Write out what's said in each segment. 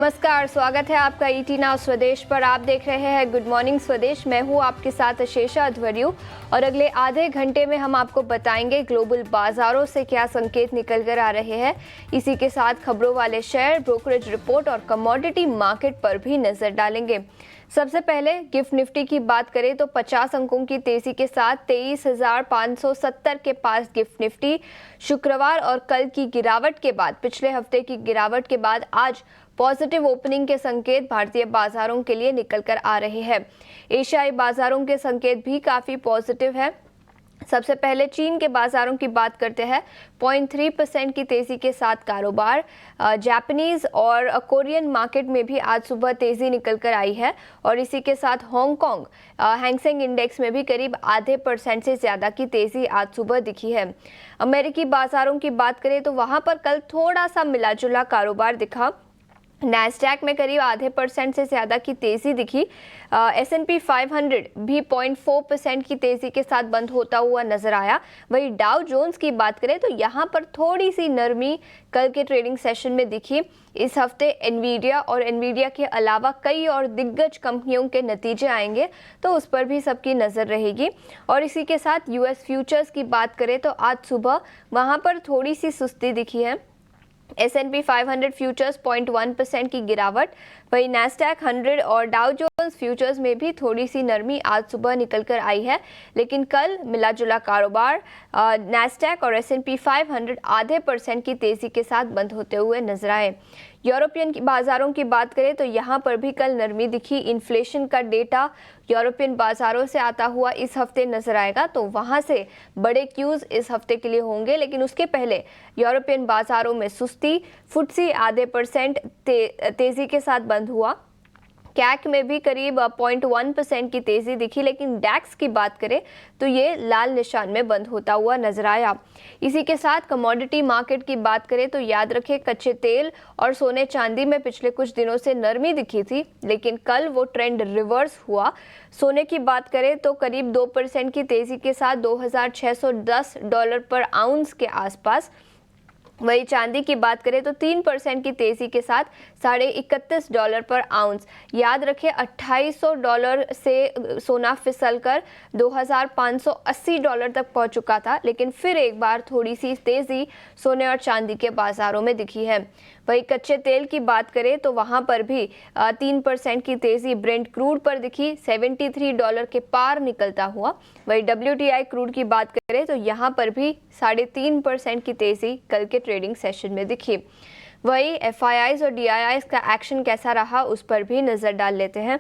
नमस्कार, स्वागत है आपका ईटी नाउ स्वदेश पर। आप देख रहे हैं गुड मॉर्निंग स्वदेश। मैं हूं आपके साथ शेषा अध्वर्यु और अगले आधे घंटे में हम आपको बताएंगे ग्लोबल बाजारों से क्या संकेत निकल कर आ रहे हैं। इसी के साथ खबरों वाले शेयर, ब्रोकरेज रिपोर्ट और कमोडिटी मार्केट पर भी नजर डालेंगे। सबसे पहले गिफ्ट निफ्टी की बात करें तो 50 अंकों की तेजी के साथ 23,570 के पास गिफ्ट निफ्टी। शुक्रवार और कल की गिरावट के बाद, पिछले हफ्ते की गिरावट के बाद आज पॉजिटिव ओपनिंग के संकेत भारतीय बाजारों के लिए निकल कर आ रहे हैं। एशियाई बाजारों के संकेत भी काफी पॉजिटिव है। सबसे पहले चीन के बाजारों की बात करते हैं। 0.3% की तेजी के साथ कारोबार। जापानीज और कोरियन मार्केट में भी आज सुबह तेजी निकल कर आई है और इसी के साथ हांगकांग हैंगसेंग इंडेक्स में भी करीब आधे % से ज्यादा की तेजी आज सुबह दिखी है। अमेरिकी बाजारों की बात करें तो वहां पर कल थोड़ा सा मिला जुला कारोबार दिखा। नैस्डैक में करीब आधे % से ज्यादा की तेजी दिखी। S&P 500 भी 0.4% की तेजी के साथ बंद होता हुआ नजर आया। वहीं डाउ जोन्स की बात करें तो यहां पर थोड़ी सी नरमी कल के ट्रेडिंग सेशन में दिखी। इस हफ्ते एनवीडिया के अलावा कई और दिग्गज कंपनियों के नतीजे आएंगे तो उस पर भी सबकी नजर रहेगी। और इसी के साथ यूएस फ्यूचर्स की बात करें तो आज सुबह वहां पर थोड़ी सी सुस्ती दिखी है। S&P 500 फ्यूचर्स 0.1% की गिरावट। वहीं नैस्डैक 100 और डाउ जोन्स फ्यूचर्स में भी थोड़ी सी नरमी आज सुबह निकल कर आई है, लेकिन कल मिला जुला कारोबार। नैस्डैक और S&P 500 आधे % की तेजी के साथ बंद होते हुए नजर आए। यूरोपियन बाजारों की बात करें तो यहां पर भी कल नरमी दिखी। इन्फ्लेशन का डेटा यूरोपियन बाजारों से आता हुआ इस हफ्ते नजर आएगा तो वहां से बड़े क्यूज इस हफ्ते के लिए होंगे, लेकिन उसके पहले यूरोपियन बाजारों में सुस्ती। फुट्सी आधे % तेजी के साथ बंद हुआ। कैक में भी करीब 0.1% की तेजी दिखी, लेकिन डैक्स की बात करें तो ये लाल निशान में बंद होता हुआ नजर आया। इसी के साथ कमोडिटी मार्केट की बात करें तो याद रखें कच्चे तेल और सोने चांदी में पिछले कुछ दिनों से नरमी दिखी थी, लेकिन कल वो ट्रेंड रिवर्स हुआ। सोने की बात करें तो करीब 2% की तेजी के साथ $2,610 पर आउंस के आसपास। वही चांदी की बात करें तो 3% की तेजी के साथ $31.5 पर आउंस। याद रखें $2,800 से सोना फिसलकर $2,580 तक पहुंच चुका था, लेकिन फिर एक बार थोड़ी सी तेजी सोने और चांदी के बाजारों में दिखी है। वही कच्चे तेल की बात करें तो वहां पर भी 3% की तेजी ब्रेंट क्रूड पर दिखी, $73 के पार निकलता हुआ। वही WTI क्रूड की बात करें तो यहां पर भी 3.5% की तेजी कल के ट्रेडिंग सेशन में दिखी। वही FIIs और DIIs का एक्शन कैसा रहा उस पर भी नजर डाल लेते हैं।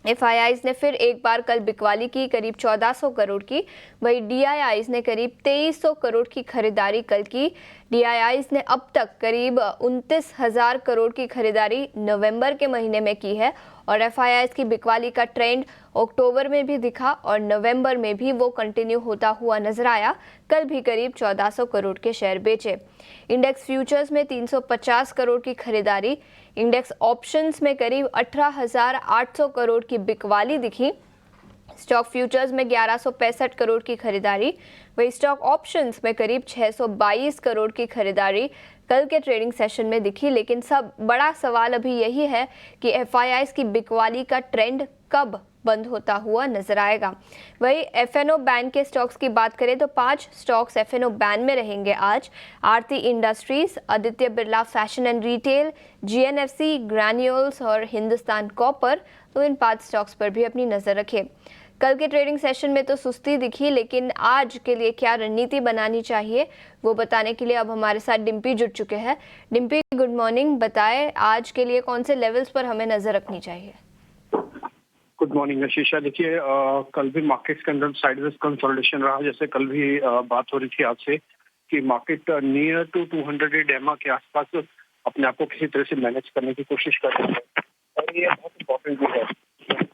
FIIs ने फिर एक बार कल बिकवाली की, करीब 1400 करोड़ की। वही DIIs ने करीब 2300 करोड़ की खरीदारी कल की। DIIs ने अब तक करीब 29,000 करोड़ की खरीदारी नवंबर के महीने में की है और FIIs की बिकवाली का ट्रेंड अक्टूबर में भी दिखा और नवंबर में भी वो कंटिन्यू होता हुआ नजर आया। कल भी करीब 1400 करोड़ के शेयर बेचे। इंडेक्स फ्यूचर्स में 350 करोड़ की खरीदारी। इंडेक्स ऑप्शंस में करीब 18,800 करोड़ की बिकवाली दिखी। स्टॉक फ्यूचर्स में 1165 करोड़ की खरीदारी। वही स्टॉक ऑप्शंस में करीब 622 करोड़ की खरीदारी कल के ट्रेडिंग सेशन में दिखी। लेकिन सब बड़ा सवाल अभी यही है कि FIIs की बिकवाली का ट्रेंड कब बंद होता हुआ नजर आएगा। वही FNO बैन के स्टॉक्स की बात करें तो 5 स्टॉक्स FNO बैन में रहेंगे आज। Aarti industries, Aditya Birla fashion and retail, GNFC, granules और हिंदुस्तान कॉपर। तो इन 5 स्टॉक्स पर भी अपनी नजर रखें। कल के ट्रेडिंग सेशन में तो सुस्ती दिखी, लेकिन आज के लिए क्या रणनीति बनानी चाहिए वो बताने के लिए अब हमारे साथ डिम्पी जुड़ चुके हैं। Dimpy, good morning. बताएं आज के लिए कौन से लेवल्स पर हमें नजर रखनी चाहिए? गुड मॉर्निंग शीशा। देखिए, कल भी मार्केट्स के अंदर साइडवेज कंसोलिडेशन रहा। जैसे कल भी बात हो रही थी आपसे कि मार्केट नियर टू 200 डेमा के आसपास अपने आप को किसी तरह से मैनेज करने की कोशिश कर रही है और ये बहुत इंपॉर्टेंट भी है।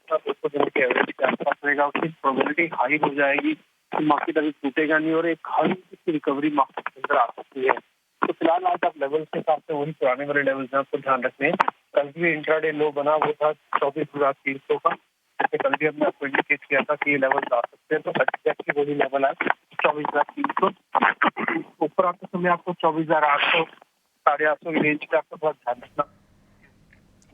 200 दिन के एवरेज के आसपास रहेगा, उसकी प्रोबेबिलिटी हाई हो जाएगी कि मार्केट अभी टूटेगा नहीं और एक हल्की रिकवरी मार्केट के अंदर आ सकती है। तो फिलहाल आज आप लेवल के हिसाब से वही पुराने वाले लेवल्स हैं, आपको ध्यान रखने। कल भी इंट्राडे लो बना, वो था 24,300 का। कल भी हमने आपको इंडिकेट किया था कि ये लेवल आ सकते हैं, तो एग्जैक्टली वही लेवल है 24,300। ऊपर आते समय आपको 24,800, 850 की रेंज का आपको बहुत ध्यान रखना।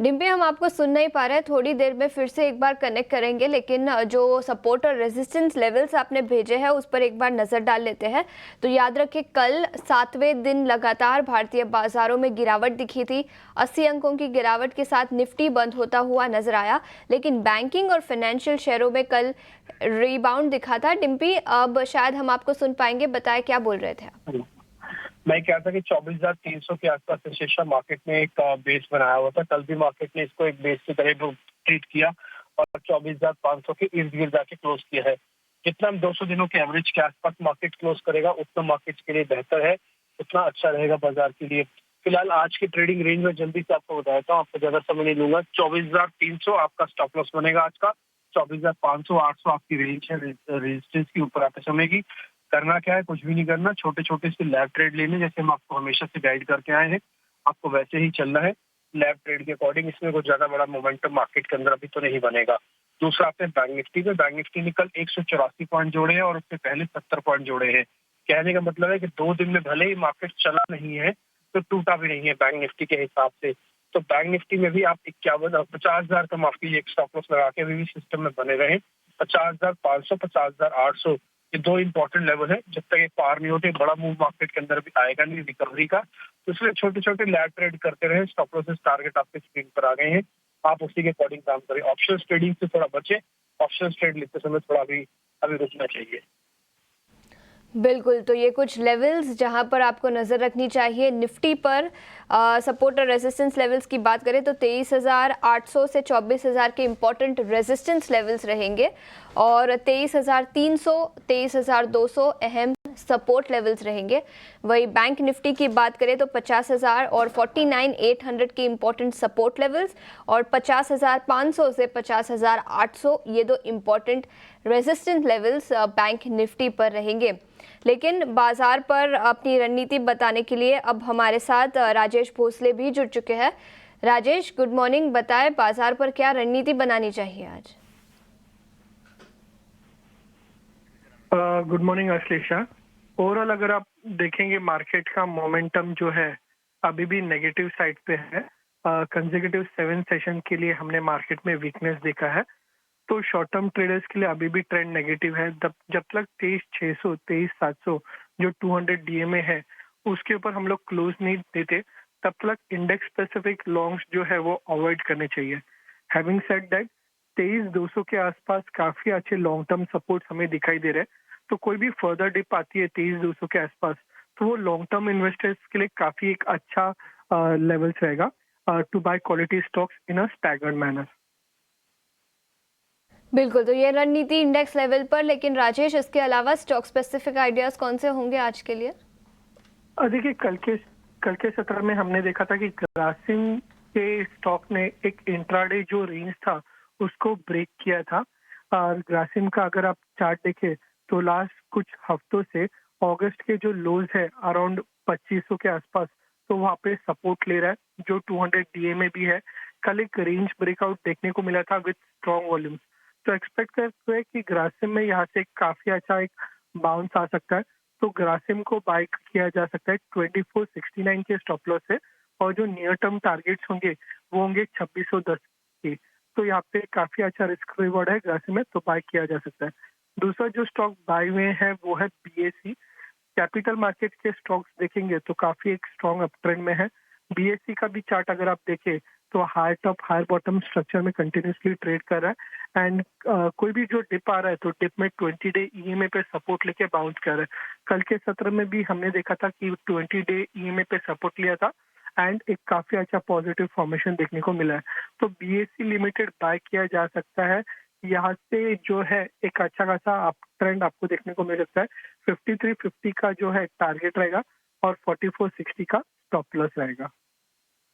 डिम्पी, हम आपको सुन नहीं पा रहे हैं, थोड़ी देर में फिर से एक बार कनेक्ट करेंगे, लेकिन जो सपोर्ट और रेजिस्टेंस लेवल्स आपने भेजे हैं उस पर एक बार नज़र डाल लेते हैं। तो याद रखिए, कल 7वें दिन लगातार भारतीय बाजारों में गिरावट दिखी थी। 80 अंकों की गिरावट के साथ निफ्टी बंद होता हुआ नजर आया, लेकिन बैंकिंग और फाइनेंशियल शेयरों में कल रीबाउंड दिखा था। डिम्पी, अब शायद हम आपको सुन पाएंगे, बताएं क्या बोल रहे थे आप? मैं कह रहा था कि 24,300 के आसपास शीर्षा मार्केट ने एक बेस बनाया हुआ था। कल भी मार्केट ने इसको एक बेस की तरह ट्रीट किया और 24,500 के इर्द गिर्द जाके क्लोज किया है। जितना हम 200 दिनों के एवरेज के आसपास मार्केट क्लोज करेगा उतना मार्केट के लिए बेहतर है, उतना अच्छा रहेगा बाजार के लिए। फिलहाल आज की ट्रेडिंग रेंज में जल्दी से आपको बताता हूँ, आपको ज्यादा समय नहीं लूंगा। 24,300 आपका स्टॉप लॉस बनेगा आज का। 24,500 800 आपकी रेंज है रेजिस्टेंस की, ऊपर आते समय की। करना क्या है, कुछ भी नहीं करना, छोटे छोटे से लैब ट्रेड लेने, जैसे हम आपको हमेशा से गाइड करके आए हैं, आपको वैसे ही चलना है लैब ट्रेड के अकॉर्डिंग। इसमें कुछ ज्यादा बड़ा मोमेंटम मार्केट के अंदर अभी तो नहीं बनेगा। दूसरा आपने बैंक निफ्टी में, बैंक निफ्टी ने कल 184 पॉइंट जोड़े हैं और उससे पहले 70 पॉइंट जोड़े हैं। कहने का मतलब है कि 2 दिन में भले ही मार्केट चला नहीं है तो टूटा भी नहीं है बैंक निफ्टी के हिसाब से। तो बैंक निफ्टी में भी आप 50,000 का माफ कीजिए एक स्टॉप लॉस लगा के अभी भी सिस्टम में बने रहे। 50,500 50,800 ये 2 इंपॉर्टेंट लेवल है। जब तक ये पार नहीं होते बड़ा मूव मार्केट के अंदर भी आएगा नहीं रिकवरी का। तो इसलिए छोटे छोटे लैब ट्रेड करते रहे। स्टॉप लॉसेस टारगेट आपके स्क्रीन पर आ गए हैं, आप उसी के अकॉर्डिंग काम करें। ऑप्शन ट्रेडिंग से थोड़ा बचे, ऑप्शन ट्रेड लेते समय थोड़ा अभी रुकना चाहिए। बिल्कुल, तो ये कुछ लेवल्स जहां पर आपको नज़र रखनी चाहिए। निफ्टी पर सपोर्ट और रेजिस्टेंस लेवल्स की बात करें तो 23,800 से 24,000 के इंपॉर्टेंट रेजिस्टेंस लेवल्स रहेंगे और 23,300 23,200 अहम सपोर्ट लेवल्स रहेंगे। वही बैंक निफ्टी की बात करें तो 50,000 और 49,800 के इंपॉर्टेंट सपोर्ट लेवल्स और 50,500 से 50,800 ये 2 important resistance levels bank Nifty पर रहेंगे। लेकिन बाजार पर अपनी रणनीति बताने के लिए अब हमारे साथ राजेश भोसले भी जुड़ चुके हैं। राजेश, गुड मॉर्निंग, बताएं बाजार पर क्या रणनीति बनानी चाहिए आज? Good morning Ashlesha. ओवरऑल अगर आप देखेंगे मार्केट का मोमेंटम जो है अभी भी नेगेटिव साइड पे है। कंसेक्यूटिव 7 सेशन के लिए हमने मार्केट में वीकनेस देखा है, तो शॉर्ट टर्म ट्रेडर्स के लिए अभी भी ट्रेंड नेगेटिव है। जब तक 23,600 23,700 जो 200 डीएमए है उसके ऊपर हम लोग क्लोज नहीं देते, तब तक इंडेक्स स्पेसिफिक लॉन्ग्स जो है वो अवॉइड करने चाहिए। हैविंग सेड दैट 23,200 के आसपास काफी अच्छे लॉन्ग टर्म सपोर्ट हमें दिखाई दे रहे हैं। तो कोई भी फर्दर डिप आती है 23,200 के आसपास तो वो लॉन्ग टर्म इन्वेस्टर्स के लिए काफी एक अच्छा लेवल्स रहेगा to buy quality stocks in a staggered manner. बिल्कुल, तो ये रणनीति इंडेक्स लेवल पर। लेकिन राजेश, इसके अलावा स्टॉक स्पेसिफिक आइडियाज कौन से होंगे आज के लिए? देखिए, कल के सत्र में हमने देखा था कि ग्रासिम के स्टॉक ने एक इंट्राडे जो रेंज था उसको ब्रेक किया था। और ग्रासिम का अगर आप चार्ट देखें तो लास्ट कुछ हफ्तों से अगस्त के जो लोज है अराउंड 2500 के आसपास, तो वहाँ पे सपोर्ट ले रहा है जो 200 डीएमए भी है। कल एक रेंज ब्रेकआउट देखने को मिला था विद स्ट्रॉन्ग वॉल्यूम्स, तो एक्सपेक्ट करते हैं कि ग्रासिम में यहाँ से काफी अच्छा एक बाउंस आ सकता है। तो ग्रासिम को बाय किया जा सकता है 2469 के स्टॉप लॉस से, और जो नियर टर्म टारगेट्स होंगे वो होंगे 2610 के। तो यहाँ पे काफी अच्छा रिस्क रिवॉर्ड है ग्रासिम में, तो बाय किया जा सकता है। दूसरा जो स्टॉक बाय हुए हैं वो है बीएसई। कैपिटल मार्केट के स्टॉक्स देखेंगे तो काफी एक स्ट्रॉन्ग अपट्रेंड में है। बीएसई का भी चार्ट अगर आप देखें तो high top high bottom structure में कंटिन्यूसली ट्रेड कर रहा है। एंड कोई भी जो डिप आ रहा है तो डिप में 20 डे ईएमए पे सपोर्ट लेके बाउंस कर रहा है। कल के सत्र में भी हमने देखा था कि 20 डे ईएमए पे सपोर्ट लिया था एंड एक काफी अच्छा पॉजिटिव फॉर्मेशन देखने को मिला है। तो बीएसई लिमिटेड बाय किया जा सकता है। यहाँ से जो है एक अच्छा खासा अप ट्रेंड आपको देखने को मिल सकता है। 5350 का जो है टारगेट रहेगा और 4460 का स्टॉप लॉस रहेगा।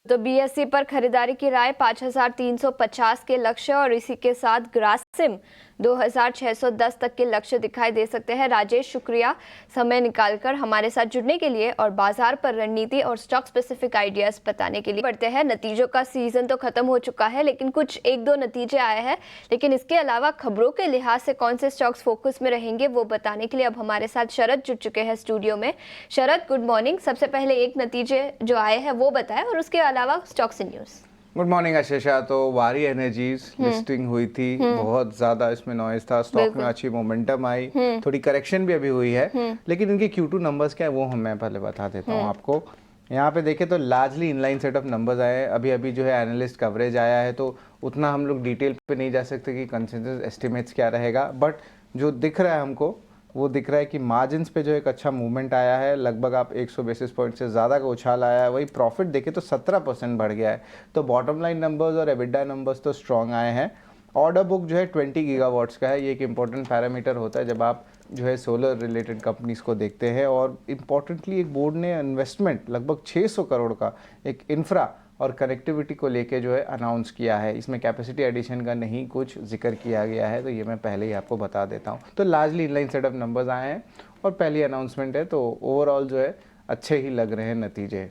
तो बीएसई पर खरीदारी की राय 5,350 के लक्ष्य और इसी के साथ ग्रासिम 2,610 तक के लक्ष्य दिखाई दे सकते हैं। राजेश, शुक्रिया समय निकालकर हमारे साथ जुड़ने के लिए और बाजार पर रणनीति और स्टॉक स्पेसिफिक आइडियाज बताने के लिए। बढ़ते हैं, नतीजों का सीजन तो खत्म हो चुका है, लेकिन कुछ 1-2 नतीजे आए हैं। लेकिन इसके अलावा खबरों के लिहाज से कौन से स्टॉक्स फोकस में रहेंगे वो बताने के लिए अब हमारे साथ शरद जुड़ चुके हैं स्टूडियो में। शरद, गुड मॉर्निंग। सबसे पहले एक नतीजे जो आए हैं वो बताएं और उसके अलावा stocks news. Good morning Ashisha. तो वारी एनर्जीज लिस्टिंग हुई थी, बहुत ज्यादा इसमें नॉइज था, स्टॉक में अच्छी मोमेंटम आई, थोड़ी करेक्शन भी अभी हुई है, लेकिन इनके Q2 नंबर्स क्या है वो मैं पहले बता देता हूँ आपको। यहाँ पे देखें तो largely inline set of numbers आए हैं। अभी अभी जो है एनालिस्ट कवरेज आया है, तो उतना हम लोग डिटेल पे नहीं जा सकते कि कंसेंसस एस्टिमेट्स क्या रहेगा, बट जो दिख रहा है हमको वो दिख रहा है कि मार्जिन्स पे जो एक अच्छा मूवमेंट आया है, लगभग आप 100 बेसिस पॉइंट से ज़्यादा का उछाल आया है। वही प्रॉफिट देखें तो 17% बढ़ गया है। तो बॉटम लाइन नंबर्स और एबिडा नंबर्स तो स्ट्रॉन्ग आए हैं। ऑर्डर बुक जो है 20 गीगावाट्स का है, ये एक इंपॉर्टेंट पैरामीटर होता है जब आप जो है सोलर रिलेटेड कंपनीज़ को देखते हैं। और इम्पॉर्टेंटली एक बोर्ड ने इन्वेस्टमेंट लगभग 600 करोड़ का एक इंफ्रा और कनेक्टिविटी को लेके जो है अनाउंस किया है। इसमें कैपेसिटी एडिशन का नहीं कुछ जिक्र किया गया है, तो ये मैं पहले ही आपको बता देता हूँ। तो largely inline set of numbers आए हैं और पहली अनाउंसमेंट है, तो ओवरऑल जो है अच्छे ही लग रहे हैं नतीजे।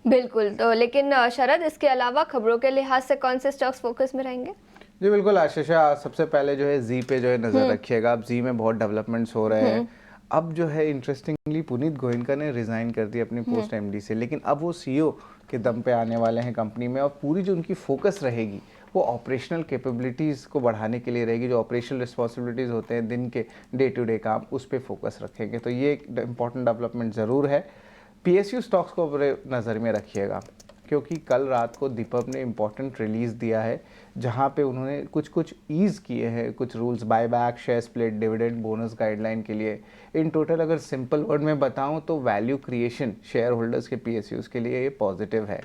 बिल्कुल। तो लेकिन शरद, इसके अलावा खबरों के लिहाज से कौन से स्टॉक्स फोकस में रहेंगे? जी बिल्कुल आशीषा, सबसे पहले जो है जी पे जो है नज़र रखिएगा। अब जी में बहुत डेवलपमेंट्स हो रहे हैं। अब जो है इंटरेस्टिंगली पुनीत गोयनका ने रिज़ाइन कर दी अपनी पोस्ट एमडी से, लेकिन अब वो सीईओ के दम पे आने वाले हैं कंपनी में, और पूरी जो उनकी फोकस रहेगी वो ऑपरेशनल कैपेबिलिटीज़ को बढ़ाने के लिए रहेगी। जो ऑपरेशनल रिस्पॉन्सिबिलिटीज़ होते हैं दिन के डे टू डे काम, उस पर फोकस रखेंगे। तो ये एक इंपॉर्टेंट डेवलपमेंट ज़रूर है। PSU स्टॉक्स को नज़र में रखिएगा, क्योंकि कल रात को दीपक ने इम्पॉर्टेंट रिलीज़ दिया है जहां पे उन्होंने कुछ ईज़ किए हैं, कुछ rules, buyback, share split, dividend, bonus guideline के लिए। इन टोटल अगर सिंपल वर्ड में बताऊं तो वैल्यू क्रिएशन शेयर होल्डर्स के PSUs के लिए ये पॉजिटिव है।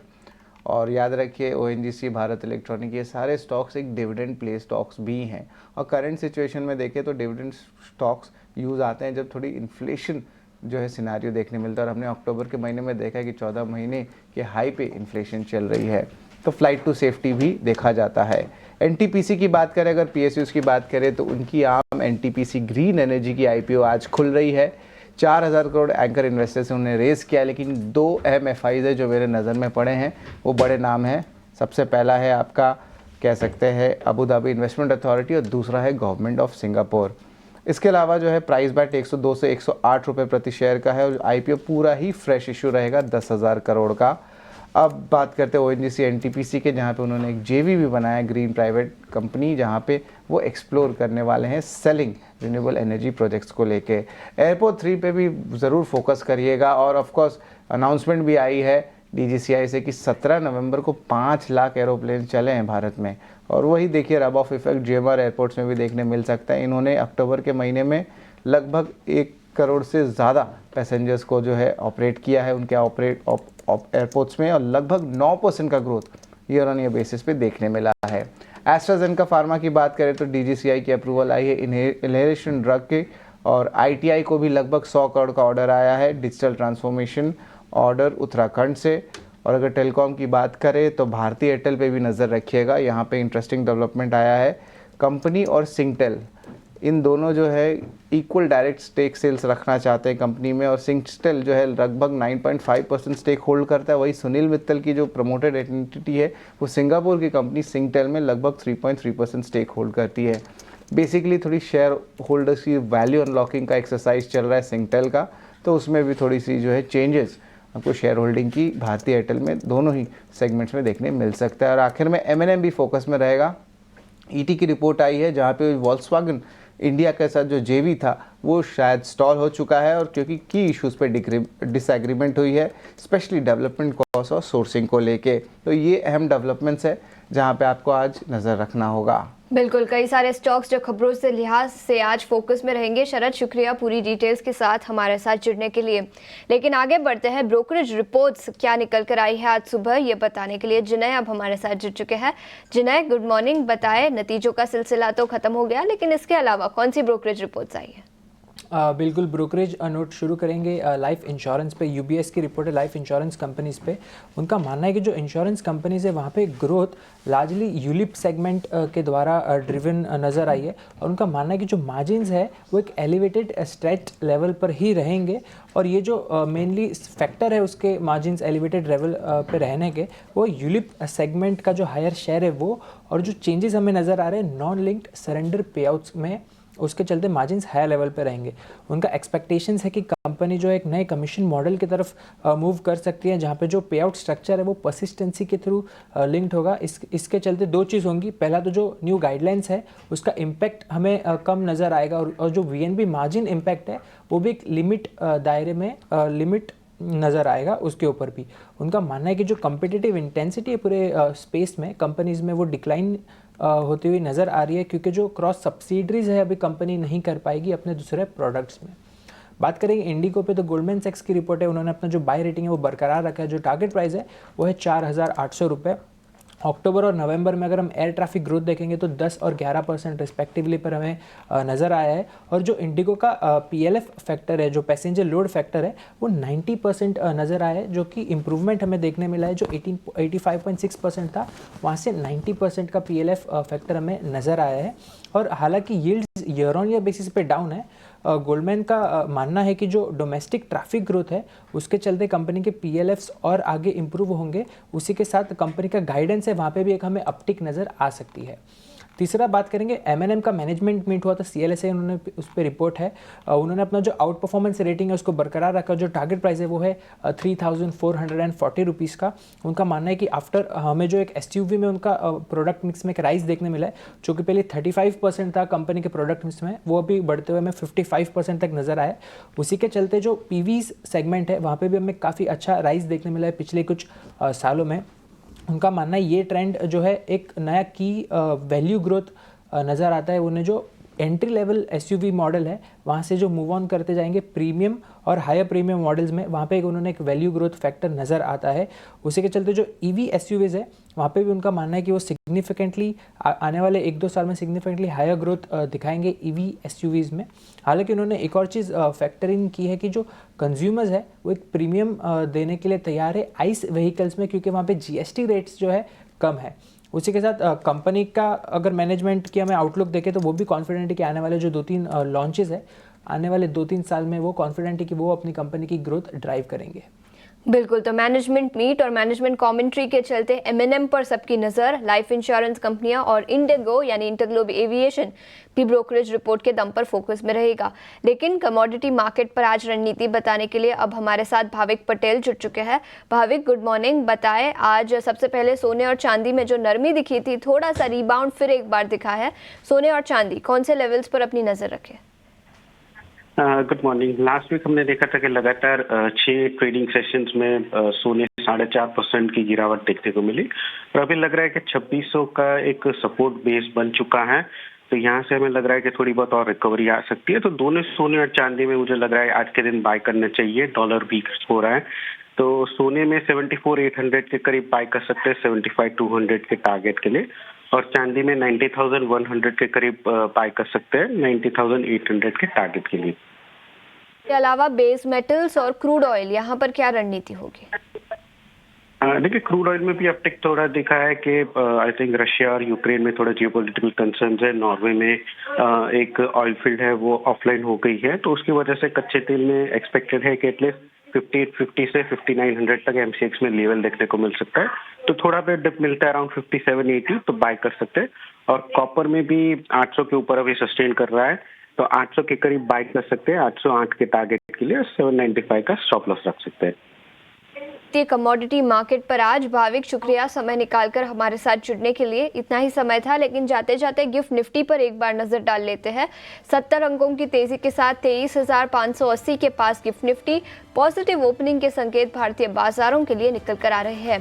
और याद रखिए ONGC, भारत इलेक्ट्रॉनिक, ये सारे स्टॉक्स एक डिविडेंड प्ले स्टॉक्स भी हैं। और करंट सिचुएशन में देखें तो डिविडेंड स्टॉक्स यूज़ आते हैं जब थोड़ी इन्फ्लेशन जो है सिनारियो देखने मिलता है। और हमने अक्टूबर के महीने में देखा है कि 14 महीने के हाई पे इन्फ्लेशन चल रही है, तो फ्लाइट टू सेफ्टी भी देखा जाता है। NTPC की बात करें, अगर PSUs की बात करें तो उनकी आम NTPC ग्रीन एनर्जी की IPO आज खुल रही है। 4000 करोड़ एंकर इन्वेस्टर से उन्हें रेस किया, लेकिन 2 अहम FIs है जो मेरे नज़र में पड़े हैं, वो बड़े नाम हैं। सबसे पहला है आपका कह सकते हैं अबू धाबी इन्वेस्टमेंट अथॉरिटी, और दूसरा है गवर्नमेंट ऑफ सिंगापुर। इसके अलावा जो है प्राइस बैट 102 से 108 रुपये प्रति शेयर का है, और IPO पूरा ही फ्रेश इशू रहेगा 10,000 करोड़ का। अब बात करते हैं ONGC NTPC के, जहाँ पे उन्होंने एक JV भी बनाया, ग्रीन प्राइवेट कंपनी, जहाँ पे वो एक्सप्लोर करने वाले हैं सेलिंग रिन्यूएबल एनर्जी प्रोजेक्ट्स को लेके। एयरपोर्ट 3 पे भी ज़रूर फोकस करिएगा। और ऑफ कोर्स अनाउंसमेंट भी आई है DGCI से कि 17 नवंबर को 5 लाख एरोप्लेन चले हैं भारत में, और वही देखिए rub off effect GMR airports में भी देखने मिल सकता है। इन्होंने अक्टूबर के महीने में लगभग 1 करोड़ से ज़्यादा पैसेंजर्स को जो है ऑपरेट किया है उनके एयरपोर्ट्स में, और लगभग 9% का growth year on year basis पे देखने मिला है। एस्ट्राजेनेका फार्मा की बात करें तो DGCI की अप्रूवल आई है इनहेलेशन ड्रग के, और ITI को भी लगभग 100 करोड़ का ऑर्डर आया है, डिजिटल ट्रांसफॉर्मेशन ऑर्डर उत्तराखंड से। और अगर टेलीकॉम की बात करें तो भारती एयरटेल पे भी नज़र रखिएगा, यहाँ पे इंटरेस्टिंग डेवलपमेंट आया है। कंपनी और सिंगटेल, इन दोनों जो है इक्वल डायरेक्ट स्टेक सेल्स रखना चाहते हैं कंपनी में, और सिंगटेल जो है लगभग 9.5% स्टेक होल्ड करता है। वही सुनील मित्तल की जो प्रमोटेड एंटिटी है वो सिंगापुर की कंपनी सिंगटेल में लगभग 3.3% स्टेक होल्ड करती है। बेसिकली थोड़ी शेयर होल्डर्स की वैल्यू अनलॉकिंग का एक्सरसाइज चल रहा है सिंगटेल का, तो उसमें भी थोड़ी सी जो है चेंजेस आपको शेयर होल्डिंग की भारती एयरटेल में दोनों ही सेगमेंट्स में देखने मिल सकता है। और आखिर में M&M भी फोकस में रहेगा। ET की रिपोर्ट आई है जहाँ पे वॉल्क्सवैगन इंडिया के साथ जो JV था वो शायद स्टॉल हो चुका है, और क्योंकि की इश्यूज़ पे डिसएग्रीमेंट हुई है, स्पेशली डेवलपमेंट कॉस्ट और सोर्सिंग को लेके। तो ये अहम डेवलपमेंट्स है जहाँ पे आपको आज नज़र रखना होगा। बिल्कुल, कई सारे स्टॉक्स जो खबरों से लिहाज से आज फोकस में रहेंगे। शरद, शुक्रिया पूरी डिटेल्स के साथ हमारे साथ जुड़ने के लिए। लेकिन आगे बढ़ते हैं, ब्रोकरेज रिपोर्ट्स क्या निकल कर आई है आज सुबह, ये बताने के लिए जिनय अब हमारे साथ जुड़ चुके हैं। जिनय, गुड मॉर्निंग। बताएं, नतीजों का सिलसिला तो खत्म हो गया, लेकिन इसके अलावा कौन सी ब्रोकरेज रिपोर्ट्स आई है? बिल्कुल, ब्रोकरेज नोट शुरू करेंगे लाइफ इंश्योरेंस पे। UBS की रिपोर्ट है लाइफ इंश्योरेंस कंपनीज पे। उनका मानना है कि जो इंश्योरेंस कंपनीज है वहाँ पे ग्रोथ लार्जली यूलिप सेगमेंट के द्वारा ड्रिवन नज़र आई है, और उनका मानना है कि जो मार्जिन्स है वो एक एलिवेटेड स्ट्रेच लेवल पर ही रहेंगे, और ये जो मेनली फैक्टर है उसके मार्जिन्स एलिवेटेड लेवल पे रहने के, वो यूलिप सेगमेंट का जो हायर शेयर है वो, और जो चेंजेस हमें नज़र आ रहे हैं नॉन लिंक्ड सरेंडर पे आउट्स में उसके चलते मार्जिन्स हाई लेवल पे रहेंगे। उनका एक्सपेक्टेशंस है कि कंपनी जो है एक नए कमीशन मॉडल की तरफ मूव कर सकती है, जहाँ पे जो पे आउट स्ट्रक्चर है वो परसिस्टेंसी के थ्रू लिंक्ड होगा। इसके चलते दो चीज़ होंगी, पहला तो जो न्यू गाइडलाइंस है उसका इम्पैक्ट हमें कम नज़र आएगा, और जो VNB मार्जिन इम्पैक्ट है वो भी एक लिमिट दायरे में लिमिट नज़र आएगा उसके ऊपर भी। उनका मानना है कि जो कम्पिटिटिव इंटेंसिटी है पूरे स्पेस में कंपनीज़ में वो डिक्लाइन होती हुई नज़र आ रही है, क्योंकि जो क्रॉस सब्सिडरीज है अभी कंपनी नहीं कर पाएगी अपने दूसरे प्रोडक्ट्स में। बात करेंगे इंडिगो पे, तो गोल्डमैन सैक्स की रिपोर्ट है, उन्होंने अपना जो बाय रेटिंग है वो बरकरार रखा है। जो टारगेट प्राइस है वो है 4,800 रुपये। अक्टूबर और नवंबर में अगर हम एयर ट्रैफिक ग्रोथ देखेंगे तो 10 और 11% रिस्पेक्टिवली पर हमें नज़र आया है। और जो इंडिगो का PLF फैक्टर है, जो पैसेंजर लोड फैक्टर है, वो 90% नज़र आया है, जो कि इम्प्रूवमेंट हमें देखने मिला है। जो 85.6% था वहाँ से 90% का PLF फैक्टर हमें नज़र आया है। और हालांकि yields year on year basis पे डाउन है, गोल्डमैन का मानना है कि जो डोमेस्टिक ट्रैफिक ग्रोथ है उसके चलते कंपनी के PLFs और आगे इम्प्रूव होंगे। उसी के साथ कंपनी का गाइडेंस है वहाँ पे भी एक हमें अपटिक नज़र आ सकती है। तीसरा बात करेंगे M&M का मैनेजमेंट मीट हुआ था, CLSA उन्होंने उस पर रिपोर्ट है, उन्होंने अपना जो आउट परफॉर्मेंस रेटिंग है उसको बरकरार रखा। जो टारगेट प्राइस है वो है 3,440 रुपीज़ का। उनका मानना है कि आफ्टर हमें जो एक SUV में उनका प्रोडक्ट मिक्स में एक राइज देखने मिला है, जो कि पहले 35% था कंपनी के प्रोडक्ट मिक्स में, वो अभी बढ़ते हुए हमें 55% तक नज़र आया। उसी के चलते जो PVs सेगमेंट है वहाँ पर भी हमें काफ़ी अच्छा राइज देखने मिला है पिछले कुछ सालों में। उनका मानना है ये ट्रेंड जो है एक नया की वैल्यू ग्रोथ नज़र आता है। उन्हें जो एंट्री लेवल SUV मॉडल है वहाँ से जो मूव ऑन करते जाएंगे प्रीमियम और हायर प्रीमियम मॉडल्स में, वहाँ पे उन्होंने एक वैल्यू ग्रोथ फैक्टर नज़र आता है। उसी के चलते जो EV SUVs है वहाँ पे भी उनका मानना है कि वो सिग्निफिकेंटली आने वाले 1-2 साल में सिग्निफिकेंटली हायर ग्रोथ दिखाएंगे EV SUVs में। हालांकि उन्होंने एक और चीज़ फैक्टर इन की है कि जो कंज्यूमर्स है वो एक प्रीमियम देने के लिए तैयार है ICE व्हीकल्स में, क्योंकि वहाँ पे GST रेट्स जो है कम है। उसी के साथ कंपनी का अगर मैनेजमेंट की हमें आउटलुक देखें तो वो भी कॉन्फिडेंट है कि आने वाले जो 2-3 लॉन्चेस है आने वाले 2-3 साल में वो कॉन्फिडेंट है कि वो अपनी कंपनी की ग्रोथ ड्राइव करेंगे। बिल्कुल, तो मैनेजमेंट मीट और मैनेजमेंट कमेंट्री के चलते M&M पर सबकी नज़र लाइफ इंश्योरेंस कंपनियां और इंडिगो यानी इंटरग्लोब एविएशन भी ब्रोकरेज रिपोर्ट के दम पर फोकस में रहेगा। लेकिन कमोडिटी मार्केट पर आज रणनीति बताने के लिए अब हमारे साथ भाविक पटेल जुड़ चुके हैं। Bhavik, good morning. बताएं, आज सबसे पहले सोने और चांदी में जो नरमी दिखी थी, थोड़ा सा रिबाउंड फिर एक बार दिखा है। सोने और चांदी कौन से लेवल्स पर अपनी नज़र रखें? Good morning. लास्ट वीक हमने देखा था कि लगातार 6 ट्रेडिंग सेशंस में सोने 4.5% की गिरावट देखने को मिली, और अभी लग रहा है कि 2600 का एक सपोर्ट बेस बन चुका है। तो यहाँ से हमें लग रहा है कि थोड़ी बहुत और रिकवरी आ सकती है। तो दोनों सोने और चांदी में मुझे लग रहा है आज के दिन बाय करना चाहिए। डॉलर वीक हो रहा है, तो सोने में 74,800 के करीब बाय कर सकते हैं 75,200 के टारगेट के लिए, और चांदी में 90,100 के करीब बाय कर सकते हैं 90,800 के टारगेट के लिए। इसके अलावा बेस मेटल्स और क्रूड ऑयल, यहाँ पर क्या रणनीति होगी? देखिए, क्रूड ऑयल में भी अपटिक थोड़ा दिखा है कि आई थिंक रशिया और यूक्रेन में थोड़ा जियोपॉलिटिकल कंसर्न्स है। नॉर्वे में एक ऑयल फील्ड है वो ऑफलाइन हो गई है, तो उसकी वजह से कच्चे तेल में एक्सपेक्टेड है कि एटलीस्ट 5850 से 5900 तक MCX में लेवल देखने को मिल सकता है। तो थोड़ा पे डिप मिलता है अराउंड 5780, तो बाय कर सकते हैं। और कॉपर में भी 800 के ऊपर अभी सस्टेन कर रहा है, तो 800 के करीब बाय कर सकते हैं 808 के टारगेट के लिए। 795 का स्टॉप लॉस रख सकते हैं। कमोडिटी मार्केट पर आज भाविक, शुक्रिया समय निकालकर हमारे साथ जुड़ने के लिए। इतना ही समय था, लेकिन जाते जाते गिफ्ट निफ्टी पर एक बार नजर डाल लेते हैं। 70 अंकों की तेजी के साथ 23,580 के पास गिफ्ट निफ्टी पॉजिटिव ओपनिंग के संकेत भारतीय बाजारों के लिए निकल कर आ रहे हैं।